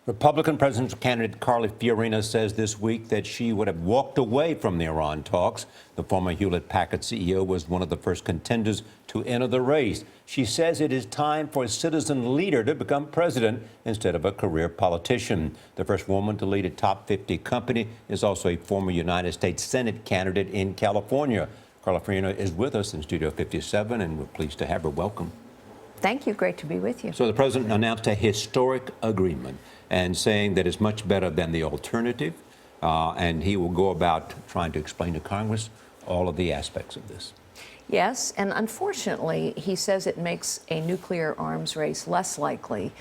Republican presidential candidate Carly Fiorina says this week that she would have walked away from the Iran talks. The former Hewlett-Packard CEO was one of the first contenders to enter the race. She says it is time for a citizen leader to become president instead of a career politician. The first woman to lead a top 50 company is also a former United States Senate candidate in California. Carly Fiorina is with us in Studio 57, and we're pleased to have her. Welcome. Thank you. Great to be with you. So the president announced a historic agreement and saying that it's much better than the alternative, and he will go about trying to explain to Congress all of the aspects of this. Yes, and unfortunately, he says it makes a nuclear arms race less likely.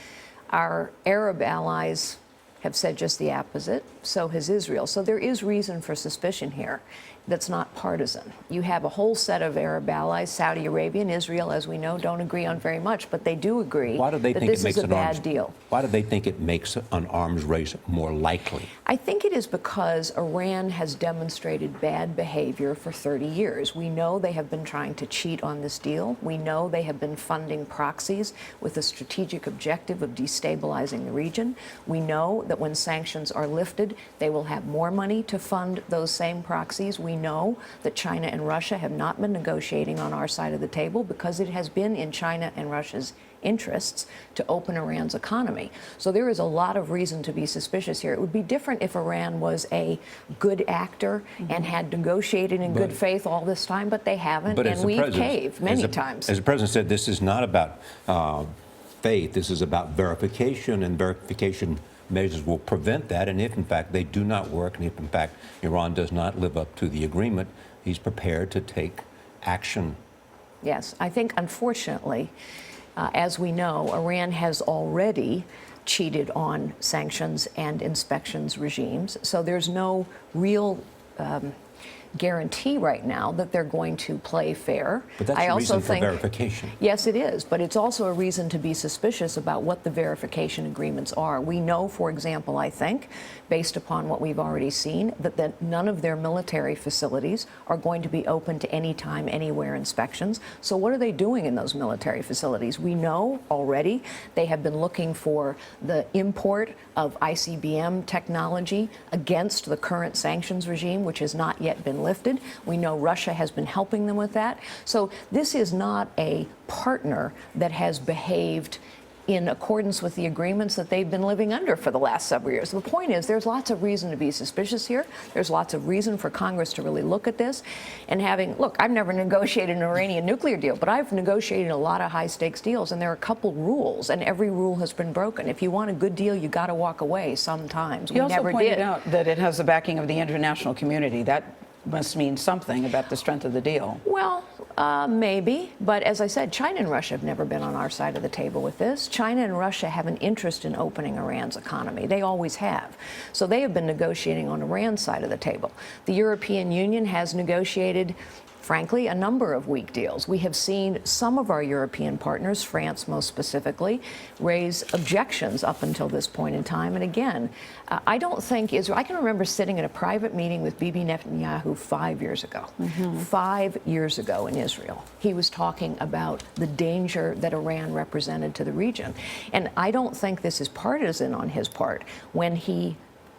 Our Arab allies have said just the opposite, so has Israel. So there is reason for suspicion here that's not partisan. You have a whole set of Arab allies, Saudi Arabia and Israel, as we know, don't agree on very much, but they do agree that this is a bad deal. Why do they think it makes an arms race more likely? I think it is because Iran has demonstrated bad behavior for 30 years. We know they have been trying to cheat on this deal. We know they have been funding proxies with the strategic objective of destabilizing the region. We know that when sanctions are lifted, they will have more money to fund those same proxies. We know that China and Russia have not been negotiating on our side of the table because it has been in China and Russia's interests to open Iran's economy. So there is a lot of reason to be suspicious here. It would be different if Iran was a good actor and had negotiated in good faith all this time, but they haven't, and we've caved many times. As the president said, this is not about faith. This is about verification, and verification measures will prevent that. And if, in fact, they do not work, and if, in fact, Iran does not live up to the agreement, he's prepared to take action. Yes, I think, unfortunately, as we know, Iran has already cheated on sanctions and inspections regimes. So there's no real guarantee right now that they're going to play fair. But that's a reason for verification. Yes, it is. But it's also a reason to be suspicious about what the verification agreements are. We know, for example, I think, based upon what we've already seen, that none of their military facilities are going to be open to anytime, anywhere inspections. So what are they doing in those military facilities? We know already they have been looking for the import of ICBM technology against the current sanctions regime, which has not yet been lifted. We know Russia has been helping them with that. So this is not a partner that has behaved in accordance with the agreements that they've been living under for the last several years. The point is, there's lots of reason to be suspicious here. There's lots of reason for Congress to really look at this. And look, I've never negotiated an Iranian nuclear deal, but I've negotiated a lot of high-stakes deals, and there are a couple rules, and every rule has been broken. If you want a good deal, you got to walk away sometimes. You also pointed out that it has the backing of the international community. That must mean something about the strength of the deal. Well, maybe. But as I said, China and Russia have never been on our side of the table with this. China and Russia have an interest in opening Iran's economy. They always have. So they have been negotiating on Iran's side of the table. The European Union has negotiated, frankly, a number of weak deals. We have seen some of our European partners, France most specifically, raise objections up until this point in time. And again, I don't think Israel, I can remember sitting in a private meeting with Bibi Netanyahu 5 years ago. 5 years ago in Israel. He was talking about the danger that Iran represented to the region. And I don't think this is partisan on his part when he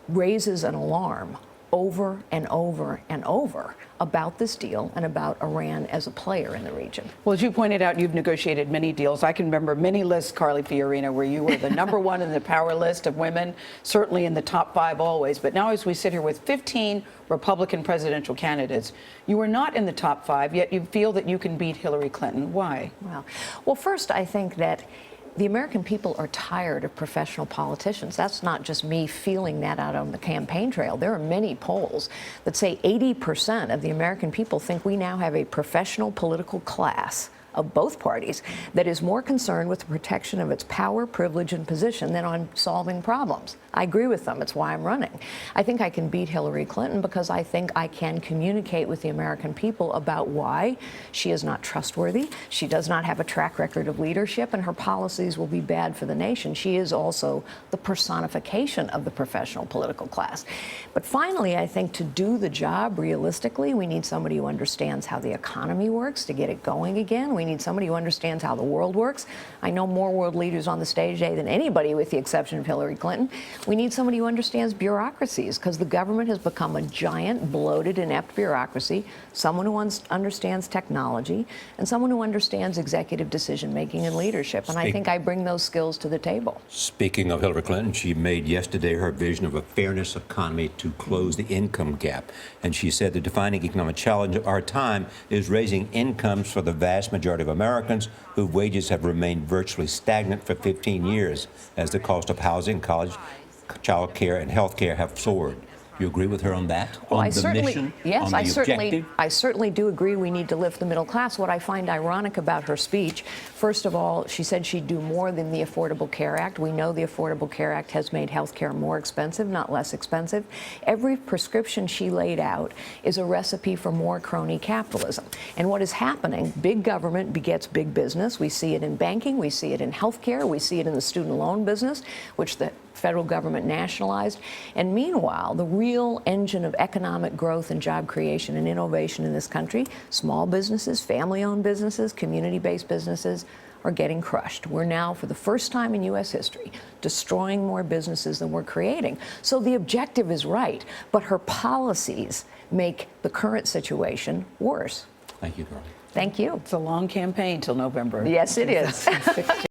raises an alarm over and over and over about this deal and about Iran as a player in the region. Well, as you pointed out, you've negotiated many deals. I can remember many lists, Carly Fiorina, where you were the #1 in the power list of women, certainly in the top 5 always. But now as we sit here with 15 Republican presidential candidates, you are not in the top 5, yet you feel that you can beat Hillary Clinton. Why? Well, first, I think that the American people are tired of professional politicians. That's not just me feeling that out on the campaign trail. There are many polls that say 80% of the American people think we now have a professional political class of both parties that is more concerned with the protection of its power, privilege, and position than on solving problems. I agree with them. It's why I'm running. I think I can beat Hillary Clinton because I think I can communicate with the American people about why she is not trustworthy. She does not have a track record of leadership, and her policies will be bad for the nation. She is also the personification of the professional political class. But finally, I think to do the job realistically, we need somebody who understands how the economy works to get it going again. We We need somebody who understands how the world works. I know more world leaders on the stage today than anybody, with the exception of Hillary Clinton. We need somebody who understands bureaucracies, because the government has become a giant, bloated, inept bureaucracy, someone who understands technology, and someone who understands executive decision-making and leadership. And I think I bring those skills to the table. Speaking of Hillary Clinton, she made yesterday her vision of a fairness economy to close the income gap. And she said the defining economic challenge of our time is raising incomes for the vast majority of Americans whose wages have remained virtually stagnant for 15 years as the cost of housing, college, child care, and health care have soared. Do you agree with her on that? Well, on I the certainly, mission, yes, on the objective? I certainly do agree we need to lift the middle class. What I find ironic about her speech, first of all, she said she'd do more than the Affordable Care Act. We know the Affordable Care Act has made health care more expensive, not less expensive. Every prescription she laid out is a recipe for more crony capitalism. And what is happening, big government begets big business. We see it in banking, we see it in health care, we see it in the student loan business, which the federal government nationalized. And meanwhile, the real engine of economic growth and job creation and innovation in this country, small businesses, family-owned businesses, community-based businesses, are getting crushed. We're now, for the first time in U.S. history, destroying more businesses than we're creating. So the objective is right, but her policies make the current situation worse. Thank you, Carly. Thank you. It's a long campaign till November. Yes, it is.